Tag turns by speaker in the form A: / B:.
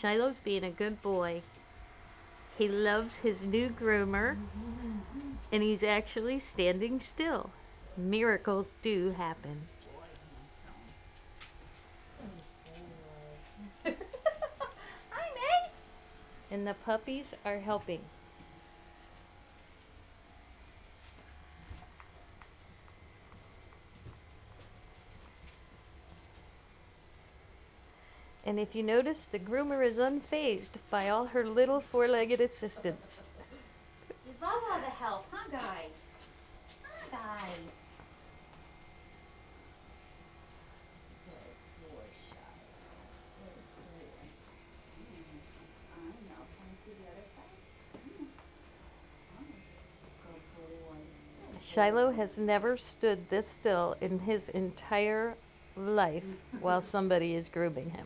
A: Shiloh's being a good boy. He loves his new groomer, and he's actually standing still. Miracles do happen.
B: Hi, Mace.
A: And the puppies are helping. And if you notice, the groomer is unfazed by all her little four-legged assistants.
B: You love all the help, huh, guys? Huh, guys? Good boy, Shilo. Good boy. Now point to the other side. Good boy.
A: Shilo has never stood this still in his entire life while somebody is grooming him.